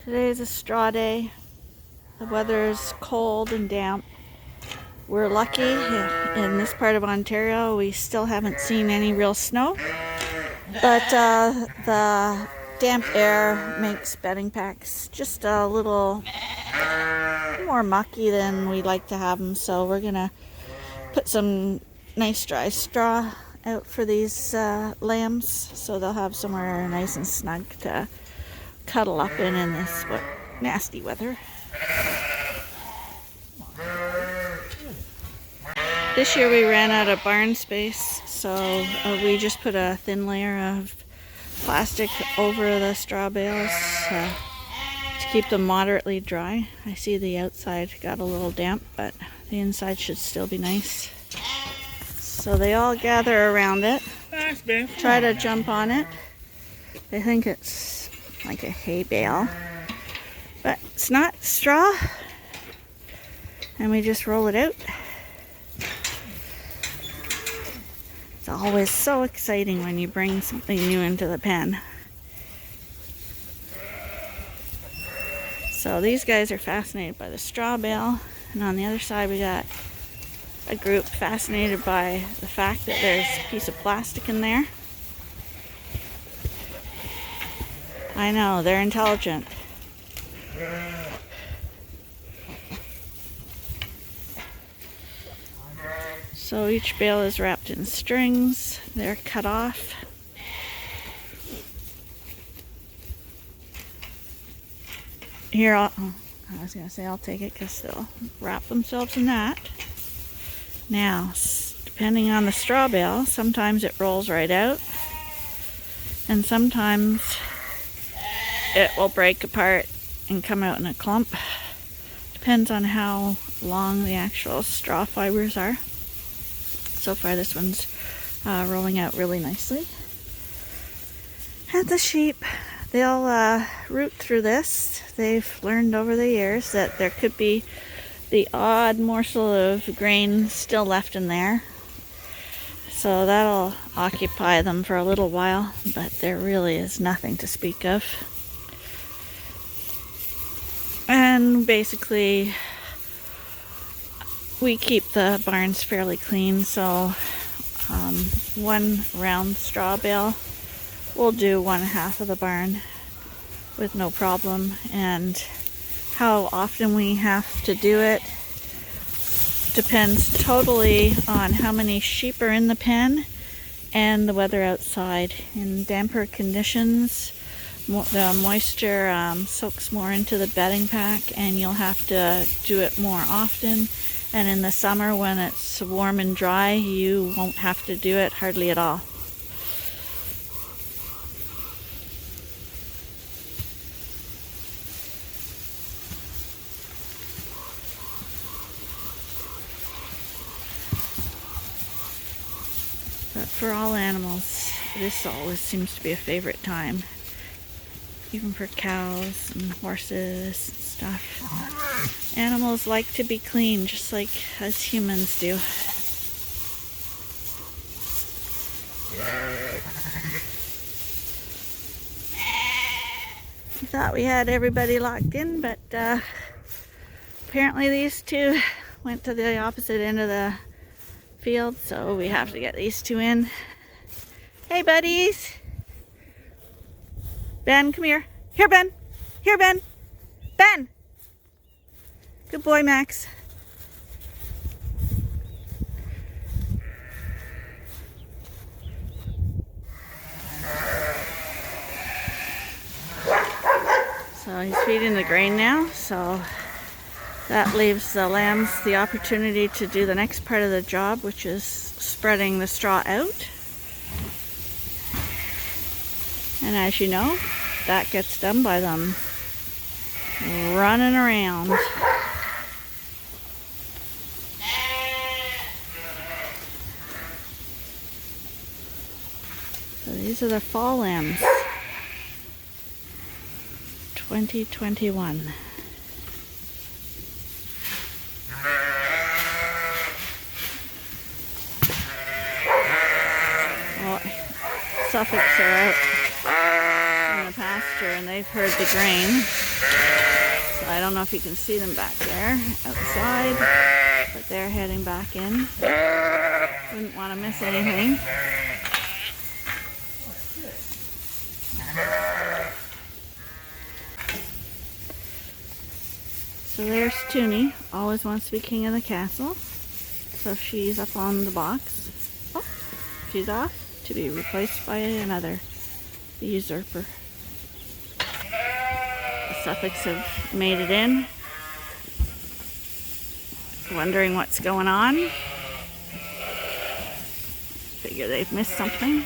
Today's a straw day. The weather is cold and damp. We're lucky in this part of Ontario. We still haven't seen any real snow, but the damp air makes bedding packs just a little more mucky than we'd like to have them. So we're gonna put some nice dry straw out for these lambs so they'll have somewhere nice and snug to cuddle up in this nasty weather. This year we ran out of barn space, so we just put a thin layer of plastic over the straw bales to keep them moderately dry. I see the outside got a little damp, but the inside should still be nice. So they all gather around it, try to jump on it. They think it's like a hay bale, but it's not straw. And we just roll it out. It's always so exciting when you bring something new into the pen. So these guys are fascinated by the straw bale, and on the other side we got a group fascinated by the fact that there's a piece of plastic in there. I know, they're intelligent. So each bale is wrapped in strings. They're cut off. Here, I was going to say I'll take it because they'll wrap themselves in that. Now, depending on the straw bale, sometimes it rolls right out, and sometimes it will break apart and come out in a clump. Depends on how long the actual straw fibers are. So far this one's rolling out really nicely. And the sheep, they'll root through this. They've learned over the years that there could be the odd morsel of grain still left in there. So that'll occupy them for a little while, but there really is nothing to speak of. And basically, we keep the barns fairly clean, so one round straw bale will do 1/2 of the barn with no problem. And how often we have to do it depends totally on how many sheep are in the pen and the weather outside. In damper conditions, the moisture soaks more into the bedding pack, and you'll have to do it more often. And in the summer, when it's warm and dry, you won't have to do it hardly at all. But for all animals, this always seems to be a favorite time. Even for cows and horses and stuff. Animals like to be clean just like us humans do. We thought we had everybody locked in, but apparently these two went to the opposite end of the field, so we have to get these two in. Hey buddies! Ben, come here. Here, Ben. Here, Ben. Ben! Good boy, Max. So he's feeding the grain now, so that leaves the lambs the opportunity to do the next part of the job, which is spreading the straw out. And as you know, that gets done by them running around. So these are the fall lambs, 2021. Oh, Suffolks are out. the pasture and they've heard the grain. So I don't know if you can see them back there outside, but they're heading back in. Wouldn't want to miss anything. So there's Toonie, always wants to be king of the castle. So she's up on the box. Oh, she's off to be replaced by another usurper. The Suffolks have made it in, wondering what's going on. Figure they've missed something.